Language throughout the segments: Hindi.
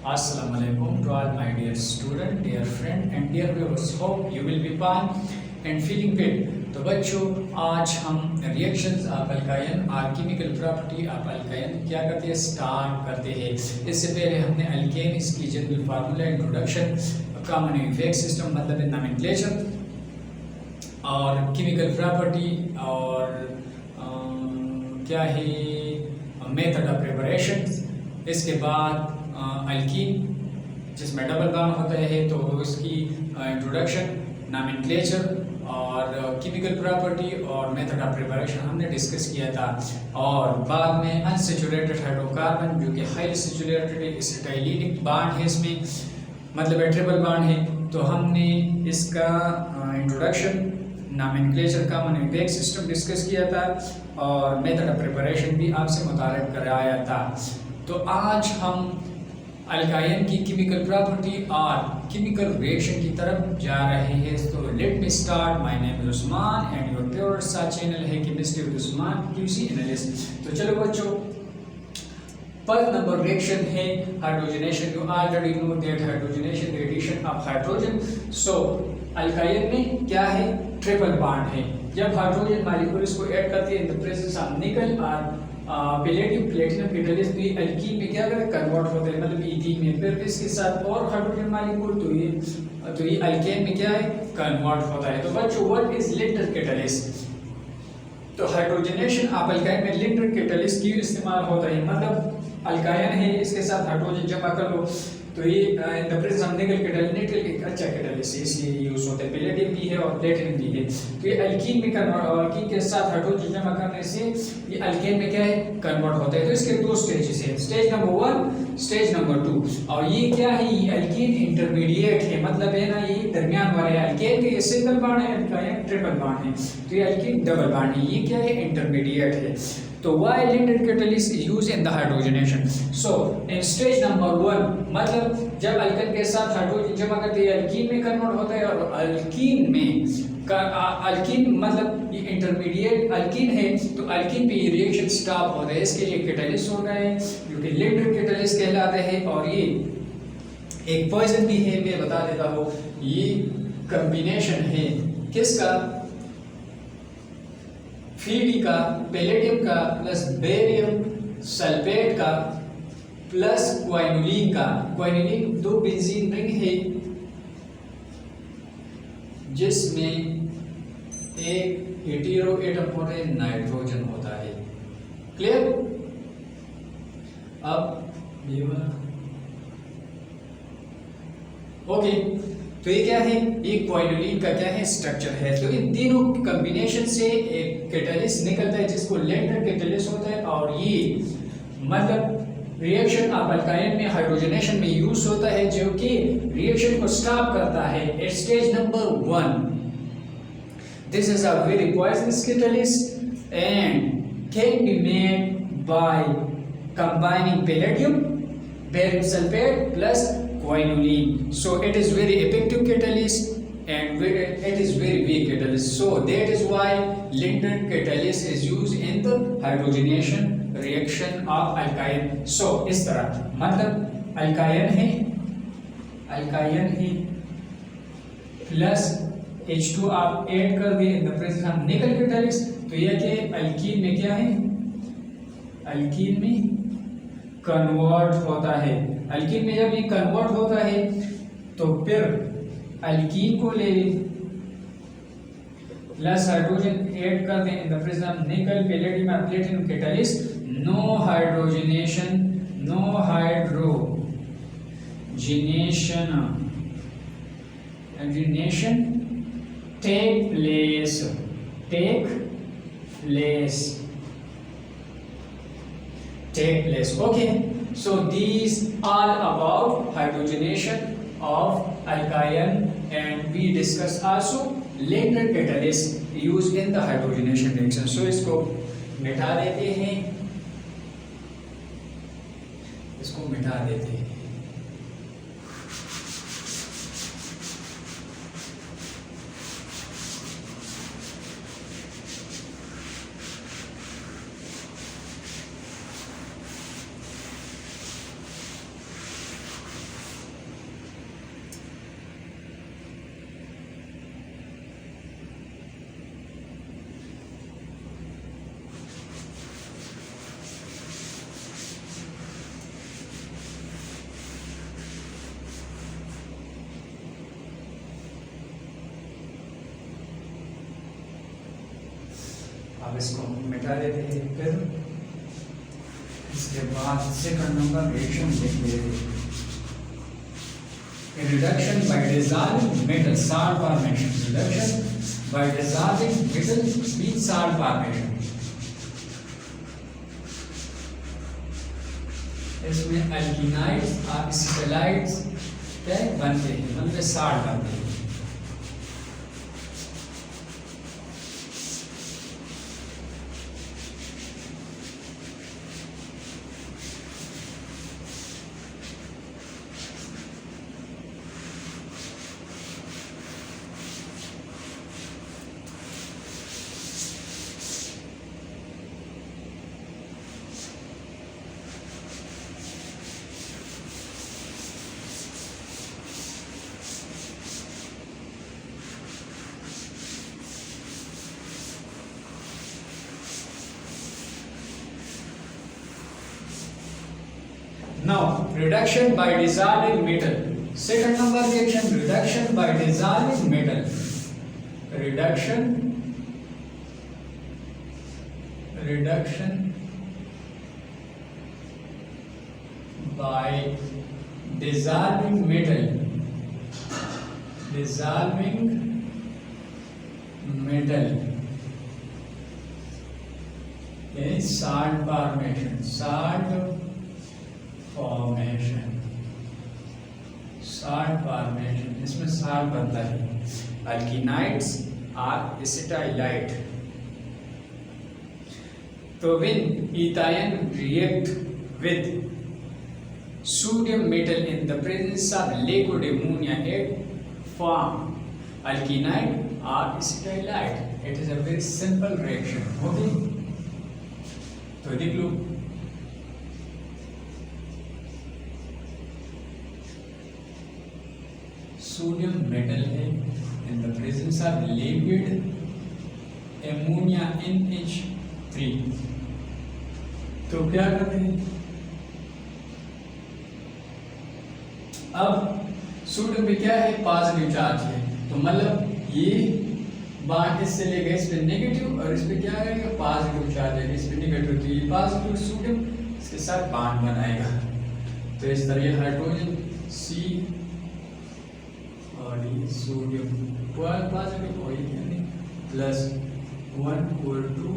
Assalamu alaikum to all my dear student, dear friend and dear viewers. Hope you will be fine and feeling fit. तो बच्चों आज हम रिएक्शंस ऑफ अल्काइन और केमिकल प्रॉपर्टी ऑफ अल्काइन क्या करते हैं स्टार्ट करते हैं। इससे पहले हमने अल्केन इसकी general formula introduction common effect system मतलब नोमेनक्लेचर और केमिकल प्रॉपर्टी और क्या है मेथड ऑफ प्रिपरेशन, इसके बाद अल्कीन जिसमें डबल बॉन्ड होता है तो उसकी इंट्रोडक्शन नोमेनक्लेचर और केमिकल प्रॉपर्टी और मेथड ऑफ प्रिपरेशन हमने डिस्कस किया था। और बाद में अनसैचुरेटेड हाइड्रोकार्बन जो कि हाईली सैचुरेटेड एसिटाइलिक बॉन्ड है, इसमें मतलब ट्रिपल बॉन्ड है, तो हमने इसका introduction nomenclature common effect system discuss किया था और मेथड ऑफ प्रिपरेशन भी आपसे मुतारिफ कराया था। तो आज हम अल्काइन की केमिकल प्रॉपर्टी और केमिकल रिएक्शन की तरफ जा रहे हैं। तो let me start. My name is Usman and your favourite सा चैनल है chemistry with Usman QC analyst. तो चलो बच्चों, फर्स्ट नंबर रिएक्शन है hydrogenation. You already know that hydrogenation the addition of hydrogen. So alkyne में क्या है, ट्रिपल बॉन्ड है। जब हाइड्रोजन मॉलिक्यूल इसको ऐड करते हैं इन द प्रेजेंस ऑफ निकल और पैलेडियम प्लेटिनम कैटालिस्ट, तो ये अल्कीन में क्या करे कन्वर्ट होते हैं मतलब ईथीन में, फिर इसके साथ और हाइड्रोजन मॉलिक्यूल तो ये अल्केन में क्या है कन्वर्ट होता है। तो बच्चों व्हाट इज लिंटर कैटालिस्ट? तो हाइड्रोजनेशन ऑफ अल्काइन में लिंटर कैटालिस्ट की इस्तेमाल होता है, मतलब अल्काइन है इसके साथ हाइड्रोजन जमा कर लो तो ये इन द प्रेजेंस ऑफ निकल कैटालिस्ट एक अच्छा कैटालिस्ट इसलिए यूज होता है। पैलेडियम भी है और प्लेटिनम भी है, तो ये अल्कीन में कन्वर्ट और अल्कीन के साथ हाइड्रोजन जमा करने से ये अल्केन में क्या है कन्वर्ट होता है। तो इसके दो स्टेजेस हैं, स्टेज नंबर 1, स्टेज नंबर 2। और ये क्या है, ये अल्कीन इंटरमीडिएट है, मतलब है ना ये दरमियान वाले अल्केन के ये सिंगल बॉन्ड है, अल्काइन ट्रिपल बॉन्ड है, तो ये अल्कीन डबल बॉन्ड है, ये क्या है इंटरमीडिएट है। तो why linear catalyst is used in the hydrogenation? So in stage number 1 मतलब जब अल्केन के साथ हाइड्रोजन जमा करते हैं अल्कीन में कन्वर्ट होता है, और अल्कीन में अल्कीन मतलब ये इंटरमीडिएट अल्कीन है, तो अल्कीन पे ये रिएक्शन स्टॉप होता है। इसके लिए कैटालिस्ट होता है जो कि लिंटर कैटालिस्ट कहलाते हैं। और ये एक पॉइजन भी है, मैं बता देता हूँ, ये कॉम्बिनेशन है किसका, Fe का पैलेडियम का प्लस बेरियम सल्फेट का प्लस क्वाइनोलिन का। क्वाइनोलिन दो बेंजीन रिंग है जिसमें एक हेटेरो एटम होता है, नाइट्रोजन होता है। क्लियर? अब ओके, तो ये क्या है, ये क्वाइनोलिन का क्या है स्ट्रक्चर है। तो इन तीनों कॉम्बिनेशन से एक कैटालिस्ट निकलता है जिसको लिंटर कैटालिस्ट होता है, और ये मतलब रिएक्शन ऑफ अल्काइन में हाइड्रोजनेशन में यूज होता है जो कि रिएक्शन को स्टॉप करता है at stage number 1। This is a very poisonous catalyst and can be made by combining palladium barium sulphate plus quinoline. So it is very effective catalyst and it is very weak catalyst. So that is why linear catalyst is used in the hydrogenation reaction of alkyne. So इस तरह मतलब अल्काइन है प्लस H2 आप ऐड कर दिए इन द प्रेजेंस ऑफ निकल कैटालिस्ट, तो यह क्या है अल्कीन में क्या है, अल्कीन में कन्वर्ट होता है। अल्कीन में जब ये कन्वर्ट होता है तो फिर अल्कीन को ले प्लस हाइड्रोजन ऐड कर दें in the presence of nickel palladium और platinum catalyst, no hydrogenation take place. Okay, so these are about hydrogenation of alkyne, and we discuss also linear catalyst used in the hydrogenation reaction. So इसको मिटा देते हैं, अब इसको मिटा देते हैं। फिर इसके बाद सेकंड नंबर रिएक्शन देखिए, reduction bye dissolving metal salt formation. Reduction bye dissolving metal with salt formation. इसमें अल्कीनाइड्स और एसिटाइड्स क्या बनते हैं, मतलब सॉल्ट बनते हैं। Now, reduction by dissolving metal. Second number reaction, reduction by dissolving metal. Reduction by dissolving metal. Dissolving metal is salt formation. Salt formation, इसमें salt बनता है। Alkenides are acetylide. तो when ethyl react with sodium metal in the presence of liquid ammonia, it form alkenide or acetylide. It is a very simple reaction. Okay, तो देख लो, सोडियम मेटल है इन the presence of liquid ammonia NH3। तो क्या करते हैं, अब सोडियम पे क्या है, पॉजिटिव चार्ज है, तो मतलब ये बांड इससे लेगा इस पे नेगेटिव और इस पे क्या आएगा, पॉजिटिव चार्ज है, इस पे नेगेटिव, तो ये पॉजिटिव सोडियम इसके साथ बांड बनाएगा। तो इस तरह ये हाइड्रोजन C और ये सोडियम पॉजिटिव और ये प्लस 1 और 2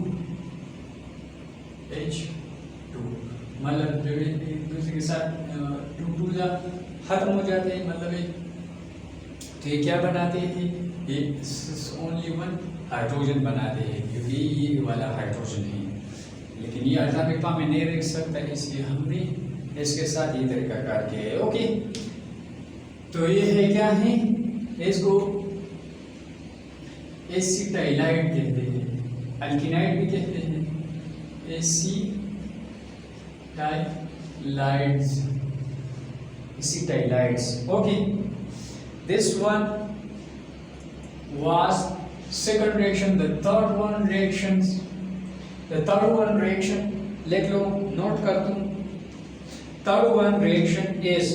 H2, मतलब जब एक दूसरे के साथ 2 जा खत्म हो जाते हैं, मतलब तो ये क्या बनाते हैं, ये ओनली 1 हाइड्रोजन बनाते हैं, क्योंकि ये वाला हाइड्रोजन है, लेकिन ये अल्फा में नहीं रख सकता, इसलिए हमने इसके साथ ये तरीका करके है। ओके, तो ये है क्या है, इसको एसिटाइलाइड कहते हैं, अल्कीनाइड भी कहते हैं, acetylides. Okay, this one was second reaction. The third one reaction लिख लो, नोट कर दूं। Third one reaction is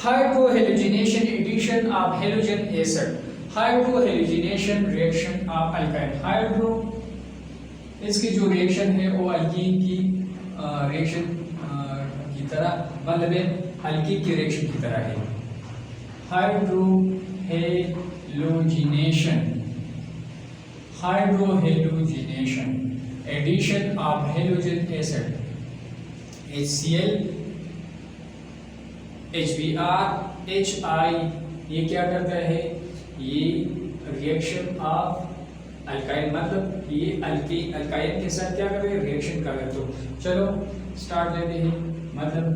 hydrohalogenation addition of halogen acid. Hydrohalogenation reaction of alkyne. Hydro इसकी जो रिएक्शन है वो अल्कीन की रिएक्शन की तरह, मतलब अल्कीन की रिएक्शन की तरह है। Hydrohalogenation addition of halogen acid HCl HBr HI, ये क्या करता है, ये रिएक्शन ऑफ अल्काइन, मतलब ये अल्काइन के साथ क्या कर रहे हैं, रिएक्शन कर रहे हैं। तो चलो स्टार्ट लेते हैं, मतलब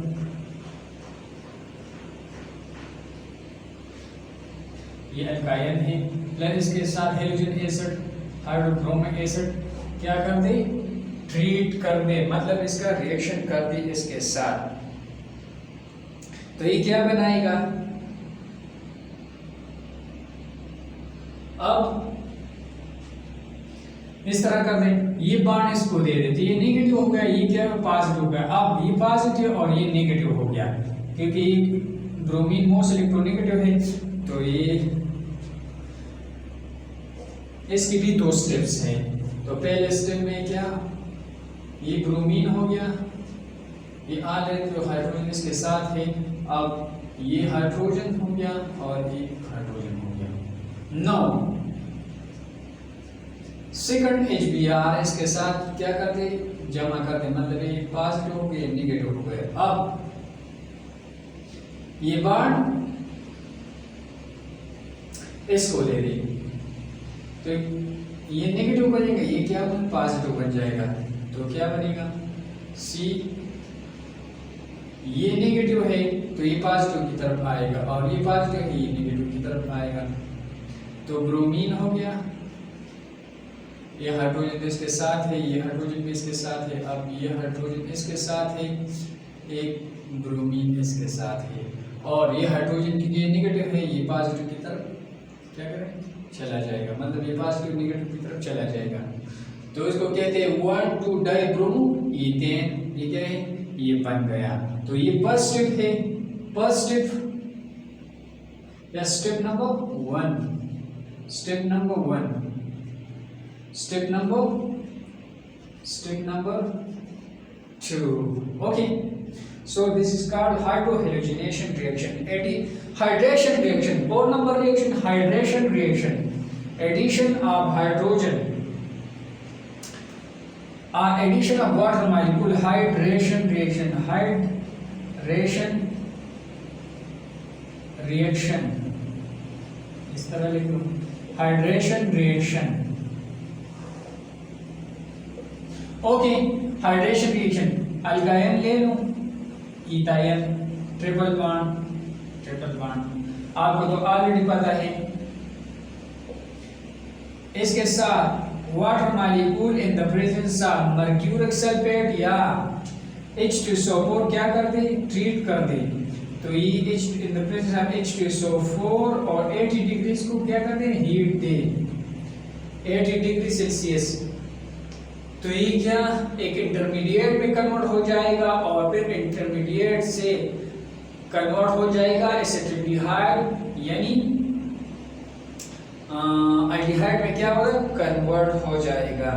ये अल्काइन है प्लस इसके साथ हेलोजन एसिड हाइड्रोक्रोमिक एसिड क्या कर दे, ट्रीट कर दे, मतलब इसका रिएक्शन कर दे इसके साथ, तो ये क्या बनाएगा, अब इस तरह कर दे, ये बांड इसको दे देते, ये नेगेटिव हो गया, ये क्या पॉजिटिव हो गया, अब ये पॉजिटिव और ये नेगेटिव हो गया, क्योंकि ब्रोमीन मोस्ट इलेक्ट्रोनेगेटिव है, तो ये इसकी भी 2 स्टेप्स हैं। तो पहले स्टेप में क्या, ये ब्रोमीन हो गया, ये ऑलरेडी तो हाइड्रोजन इसके साथ है, अब ये हाइड्रोजन हो गया और ये हाइड्रोजन हो गया। नाउ सेकंड HBr इसके साथ क्या करते, जमा करते, मतलब ये पॉजिटिव हो गए नेगेटिव हो गए। अब ये बॉन्ड इसको दे दे तो ये नेगेटिव बनेगा, ये क्या बन पॉजिटिव बन जाएगा, तो क्या बनेगा C, ये नेगेटिव है तो ये पॉजिटिव की तरफ आएगा और ये पॉजिटिव है ये नेगेटिव की तरफ आएगा, तो ब्रोमीन हो गया, ये हाइड्रोजन तो इसके साथ है, ये हाइड्रोजन भी इसके साथ है, अब ये हाइड्रोजन इसके साथ है, एक ब्रोमीन इसके साथ है, और ये हाइड्रोजन की ये नेगेटिव है ये पॉजिटिव की तरफ क्या करें चला जाएगा, मतलब ये पॉजिटिव नेगेटिव की तरफ चला जाएगा। तो इसको कहते हैं 1,2 डाइब्रोमो ईथेन, ये क्या है, ये बन गया। तो ये फर्स्ट स्टेप है, फर्स्ट स्टेप या step number 1, step number 1, step number 2। Okay, so this is called hydrohalogenation reaction, hydration reaction। 4 number reaction, hydration reaction, addition of hydrogen or addition of water molecule, hydration reaction, reaction इस तरह लिखो, hydration reaction। Okay, hydration reaction, alkyne ले लो, इथाइन, ट्रिपल बॉन्ड, आपको तो ऑलरेडी पता है। इसके साथ water molecule in the presence of mercuric sulphate या H2SO4 क्या कर दे, ट्रीट कर दे, तो ये इन द प्रेजेंस ऑफ H2SO4 और 80 डिग्री को क्या कर दे, हीट दे, 80 डिग्री सेल्सियस, तो ये क्या एक इंटरमीडिएट में कन्वर्ट हो जाएगा और फिर इंटरमीडिएट से कन्वर्ट हो जाएगा एसिटिल्डिहाइड, यानी एल्डिहाइड में क्या होगा, कन्वर्ट हो जाएगा।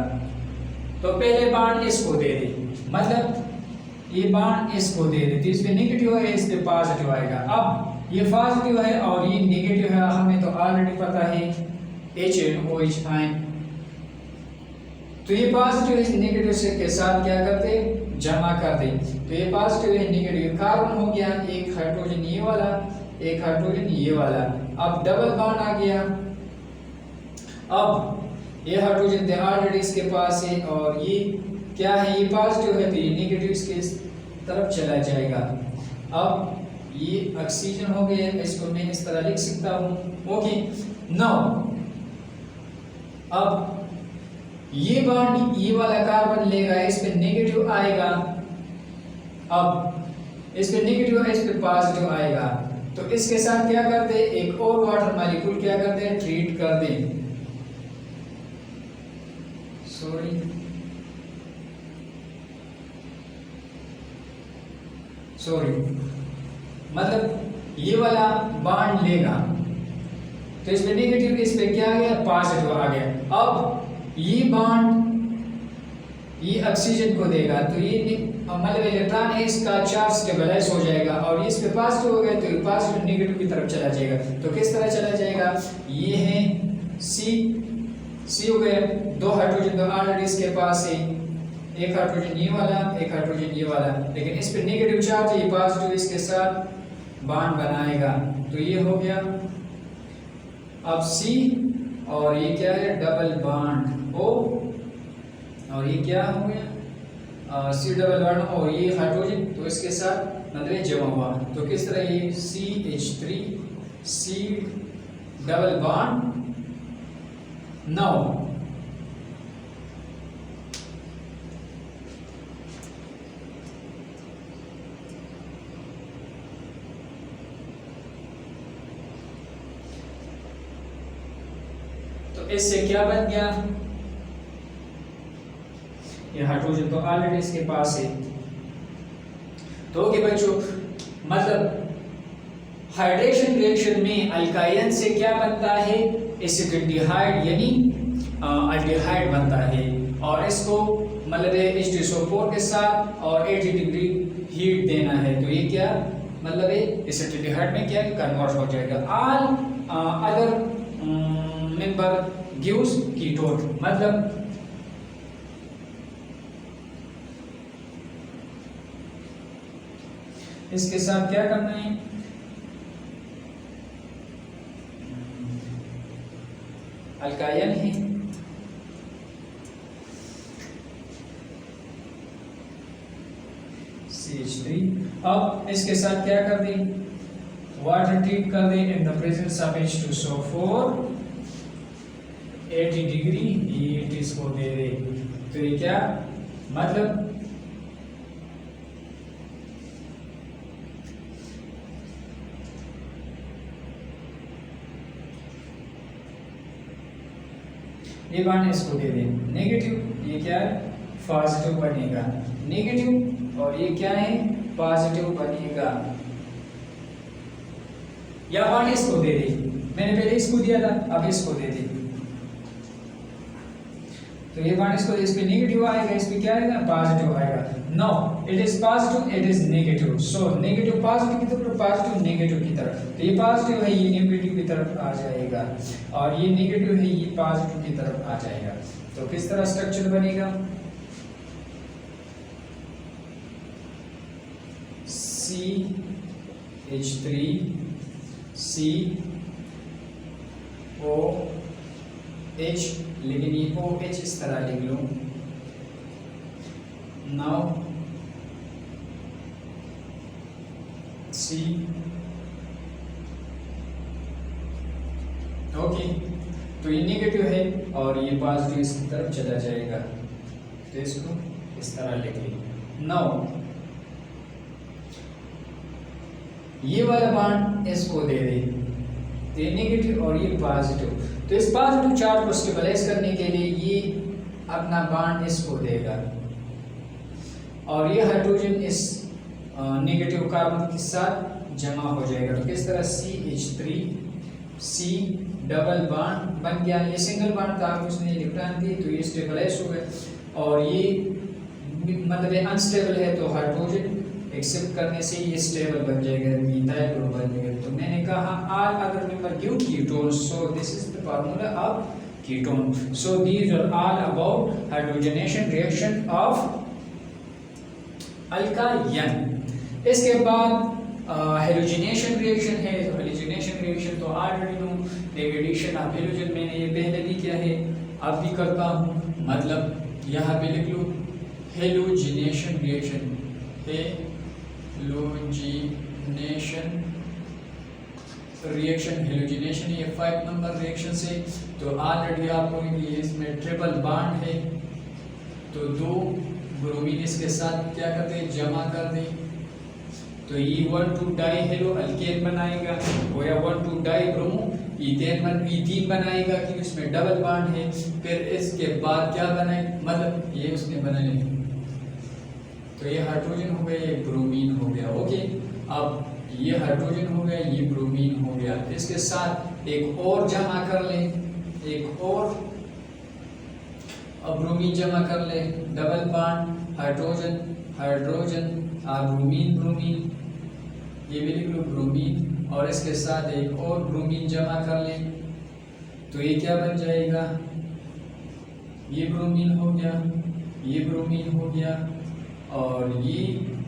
तो पहले बॉन्ड इसको दे दे, मतलब ये बॉन्ड इसको दे दे, तो इस पे नेगेटिव है, इस पे पॉजिटिव आएगा। अब ये पॉजिटिव है और ये नेगेटिव है, हमें तो ऑलरेडी पता है HNOH आयन, तो ये पॉजिटिव इस नेगेटिव से के साथ क्या करते, जमा कर दे, तो ये पॉजिटिव है नेगेटिव, कार्बन हो गया, एक हाइड्रोजन ये वाला, एक हाइड्रोजन ये वाला, अब डबल बॉन्ड आ गया। अब ये हाइड्रोजन ऑलरेडी इसके पास है और ये क्या है, ये पॉजिटिव है तो ये नेगेटिव इसके तरफ चला जाएगा। अब ये ऑक्सीजन हो गया, इसको मैं इस तरह लिख सकता हूँ। ओके, नाउ अब ये बॉन्ड ये वाला कार्बन लेगा, इस पे नेगेटिव आएगा, अब इस पे नेगेटिव है, इस पे पॉजिटिव आएगा, तो इसके साथ क्या करते, एक और वाटर मॉलिक्यूल क्या करते हैं, ट्रीट कर दें, सॉरी मतलब ये वाला बॉन्ड लेगा, तो इस पे नेगेटिव, इस पे क्या आ गया, पॉजिटिव आ गया। अब ये बॉन्ड ये ऑक्सीजन को देगा, तो ये मतलब इलेक्ट्रॉन है इसका चार्ज स्टेबलाइज हो जाएगा और इस पे पॉजिटिव हो गया तो ये पॉजिटिव नेगेटिव की तरफ चला जाएगा। तो किस तरह चला जाएगा, ये है C हो गया, 2 हाइड्रोजन तो ऑलरेडी इसके पास है, एक हाइड्रोजन ये वाला, एक हाइड्रोजन ये वाला, लेकिन इस पे नेगेटिव चार्ज है, ये पॉजिटिव इसके साथ बॉन्ड बनाएगा, तो ये हो गया। अब C और ये क्या है, डबल बॉन्ड O, और ये क्या हो गया, C डबल बॉन्ड और ये हाइड्रोजन, तो इसके साथ मतलब जमा हुआ, तो किस तरह ये CH3 C double bond. Now तो इससे क्या बन गया, ये हाइड्रोजन तो ऑलरेडी इसके पास है, तो ओके बच्चों, मतलब हाइड्रेशन रिएक्शन में अल्काइन से क्या बनता है, एसिटिल्डिहाइड यानी अल्डिहाइड बनता है। और इसको मतलब H2SO4 के साथ और 80 डिग्री हीट देना है, तो ये क्या मतलब है एसिटिल्डिहाइड में क्या कन्वर्ट हो जाएगा। All other member gives ketone, मतलब इसके साथ क्या करना है, अल्कायन है, CH3। अब इसके साथ क्या कर दें, वाटर ट्रीट कर दें in the presence of H2SO4 80 degree heat इसको दे दे, तो ये क्या मतलब ये बाण इसको दे दें नेगेटिव, ये क्या है पॉजिटिव बनेगा, नेगेटिव और ये क्या है पॉजिटिव बनेगा। या बाण इसको दे दे, मैंने पहले इसको दिया था, अब इसको दे दे, तो ये बाण इसको, इस पे नेगेटिव आएगा, इस पे क्या आएगा पॉजिटिव आएगा। No it is positive, it is negative, so negative positive की तरफ, पॉजिटिव नेगेटिव की तरफ, तो ये पॉजिटिव है ये नेगेटिव की तरफ आ जाएगा, और ये नेगेटिव है ये पॉजिटिव की तरफ आ जाएगा। तो किस तरह स्ट्रक्चर बनेगा, CH3 COH, लेकिन ये OH इस तरह लिख लो। नाउ C, ओके, तो ये नेगेटिव है और ये पॉजिटिव इसकी तरफ चला जाएगा, तो इसको इस तरह लिख ली। नाउ ये वाला बाण इसको दे दे, ये नेगेटिव और ये पॉजिटिव, तो इस पॉजिटिव चार्ज को स्टेबलाइज करने के लिए ये अपना बाण इसको देगा, और ये हाइड्रोजन इस नेगेटिव कार्बन के साथ जमा हो जाएगा। तो किस तरह CH3 C डबल बाण बन गया, ये सिंगल बाण था, उसने इलेक्ट्रॉन दी तो ये स्टेबलाइज हो गए, और ये मतलब अनस्टेबल है तो हाइड्रोजन एक्सेप्ट करने से ये स्टेबल बन जाएगा, मिथाइल ग्रुप बन जाएगा। तो मैंने कहा all other member give ketone, so this is the formula of ketone. So these are all about hydrogenation reaction of alkyne. इसके बाद हेलोजिनेशन रिएक्शन है, हेलोजिनेशन रिएक्शन तो already no, degradation of halogen मैंने ये पहले भी किया है, अब भी करता हूँ, मतलब यहाँ पे लिख लो halogenation reaction, halogenation reaction, halogenation ये 5 नंबर रिएक्शन से, तो ऑलरेडी आपको ये इसमें ट्रिपल बॉन्ड है, तो 2 ब्रोमीन इसके साथ क्या करते हैं जमा कर दें, तो ये 1,2 डाई हेलो अल्केन बनाएगा, या 1,2 डाई ब्रोमो इथेन बनाएगा कि उसमें डबल बॉन्ड है। फिर इसके बाद क्या बनाए, मतलब ये उसने बनाए, तो ये हाइड्रोजन हो गया, ये ब्रोमीन हो गया। ओके, अब ये हाइड्रोजन हो गया, ये ब्रोमीन हो गया, इसके साथ एक और जमा कर लें, एक और अब ब्रोमीन जमा कर ले, डबल बॉन्ड हाइड्रोजन हाइड्रोजन और ब्रोमीन ब्रोमीन, ये भी लिख लो ब्रोमीन, और इसके साथ एक और ब्रोमीन जमा कर ले, तो ये क्या बन जाएगा, ये ब्रोमीन हो गया, ये ब्रोमीन हो गया, और ये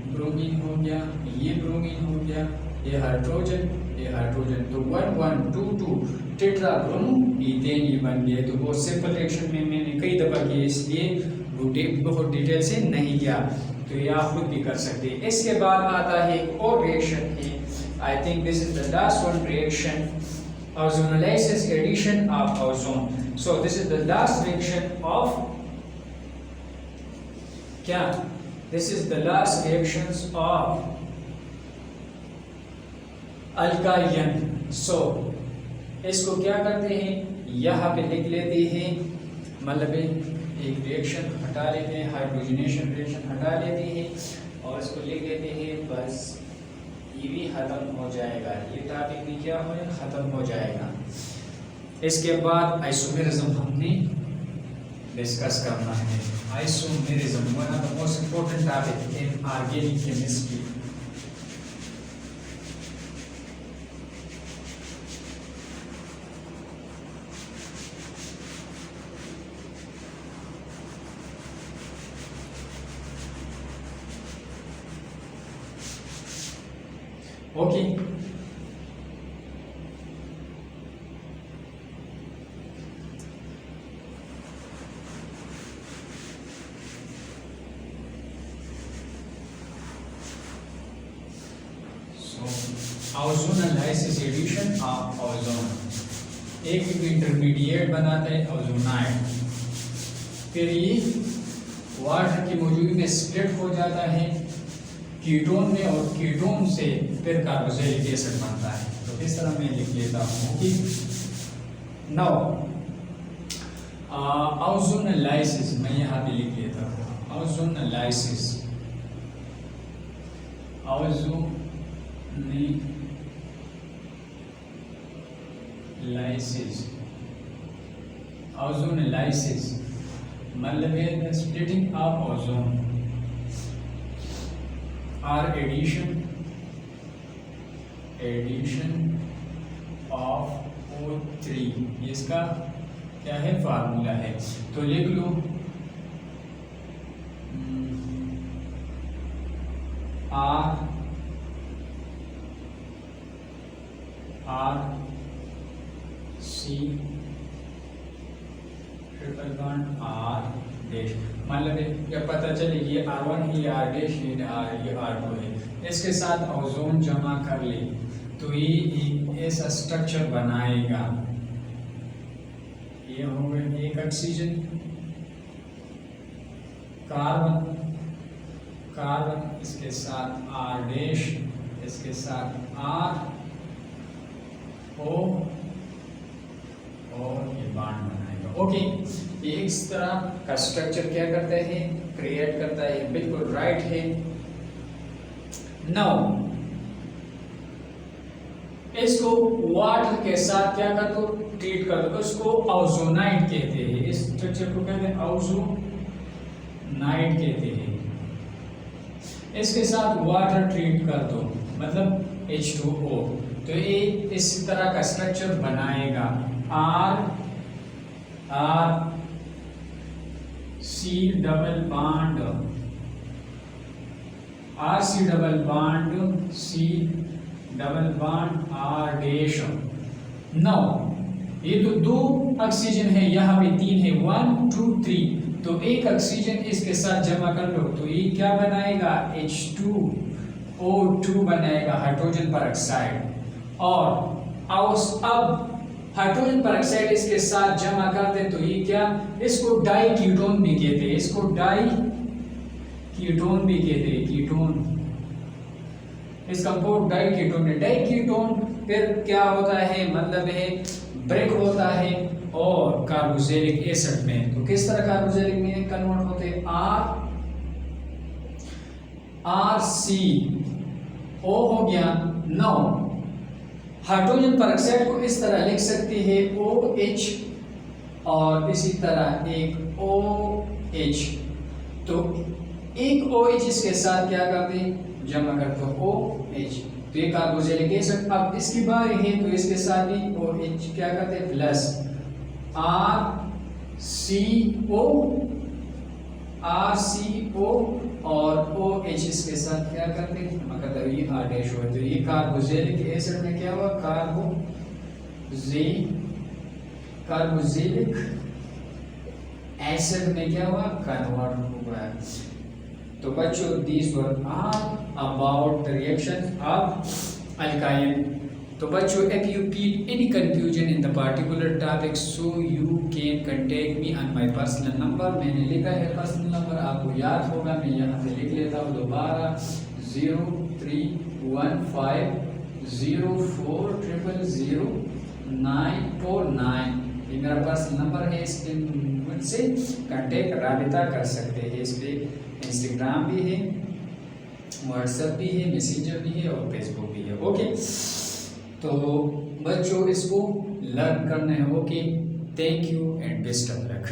ब्रोमीन हो गया, ये ब्रोमीन हो गया, ये हाइड्रोजन, ये हाइड्रोजन, तो 1 1 2 2 टेट्रा ब्रोमो इथेन ये बन गया। तो बहुत सिंपल रिएक्शन में मैंने कई दफ़ा किया, इसलिए बहुत डिटेल से नहीं किया, तो ये आप खुद भी कर सकते हैं। इसके बाद आता है एक और रिएक्शन है, I think this is the last one reaction, ozonolysis addition of ozone. So this is the last reaction of क्या, this is the last reactions of alkyne. So इसको क्या करते हैं, यहाँ पे लिख लेते हैं, मतलब एक रिएक्शन हटा लेते हैं, हाइड्रोजनेशन रिएक्शन हटा लेते हैं, और इसको लिख लेते हैं, बस ये भी खत्म हो जाएगा, ये टॉपिक भी क्या हो खत्म हो जाएगा। इसके बाद आइसोमेरिज्म हमने डिस्कस करना है। Isomerism, one of the most important topic in organic chemistry. Okay, ozonolysis addition of ozone, एक इंटरमीडिएट बनाता है ओजोनाइड, फिर ये वाटर की मौजूदगी में स्प्लिट हो जाता है कीटोन में, और कीटोन से फिर कार्बोक्सिलिक एसिड बनता है। तो इस तरह मैं लिख लेता हूँ कि नाउ ओजोन लाइसिस, मैं यहाँ पे लिख लेता हूँ ओजोन लाइसिस, ओजोन लाइसिस मतलब है स्प्लिटिंग ऑफ ओजोन और एडिशन ऑफ O3, इसका क्या है फार्मूला है, तो लिख लो RC triple bond R dash, मतलब ये पता चले ये R1 ये R डैश ये R2 है, इसके साथ ओजोन जमा कर ले तो ये ऐसा स्ट्रक्चर बनाएगा। ये हो गया एक ऑक्सीजन, कार्बन इसके साथ R डैश, इसके साथ R O और ये बॉन्ड बनाएगा। ओके, ये इस तरह का स्ट्रक्चर क्या करता है, क्रिएट करता है, बिल्कुल राइट है। नाउ इसको वाटर के साथ क्या कर दो, ट्रीट कर दो, इसको ओजोनाइड कहते हैं, इस स्ट्रक्चर को कहते हैं ओजोनाइड कहते हैं। इसके साथ वाटर ट्रीट कर दो मतलब H2O, तो ये इस तरह का स्ट्रक्चर बनाएगा RC double bond C double bond R dash. Now ये तो दो ऑक्सीजन है, यहाँ पे तीन है, 1 2 3, तो एक ऑक्सीजन इसके साथ जमा कर लो तो ये क्या बनाएगा, H2O2 बनाएगा, हाइड्रोजन परऑक्साइड। और अब हाइड्रोजन परऑक्साइड इसके साथ जमा कर दे तो ये क्या, इसको डाई कीटोन भी कहते हैं, इसको डाई कीटोन भी कहते हैं, कीटोन, इस कंपाउंड डाई कीटोन है। डाई कीटोन फिर क्या होता है, मतलब है ब्रेक होता है और कार्बोक्सिलिक एसिड में, तो किस तरह कार्बोक्सिलिक में कन्वर्ट होते हैं, RCO हो गया। नाउ हाइड्रोजन परऑक्साइड को इस तरह लिख सकते हैं OH और इसी तरह एक OH, तो एक OH इसके साथ क्या करते हैं, जमा करते हो OH, तो ये कार्बोक्सिलिक एसिड। अब इसकी बारी है तो इसके साथ भी OH क्या करते हैं, प्लस RCO और OH इसके साथ क्या करते हैं, मतलब ये R डैश हुआ, तो ये कार्बोक्सिलिक एसिड में क्या हुआ, कार्बोक्सिलिक एसिड में क्या हुआ, कन्वर्ट हुआ। तो बच्चों these were all about the reactions of alkyne। तो बच्चों if you feel any confusion in the particular topic so you can contact me on my personal number। मैंने लिखा है पर्सनल नंबर, आपको याद होगा, मैं यहाँ पे लिख लेता हूँ दोबारा 031504000949, ये मेरा पर्सनल नंबर है, इसके मुझसे कांटेक्ट राबिता कर सकते हैं। इस पे इंस्टाग्राम भी है, व्हाट्सएप भी है, मैसेंजर भी है और फेसबुक भी है। ओके, तो बच्चों इसको लर्न करना है। Okay, thank you and best of luck.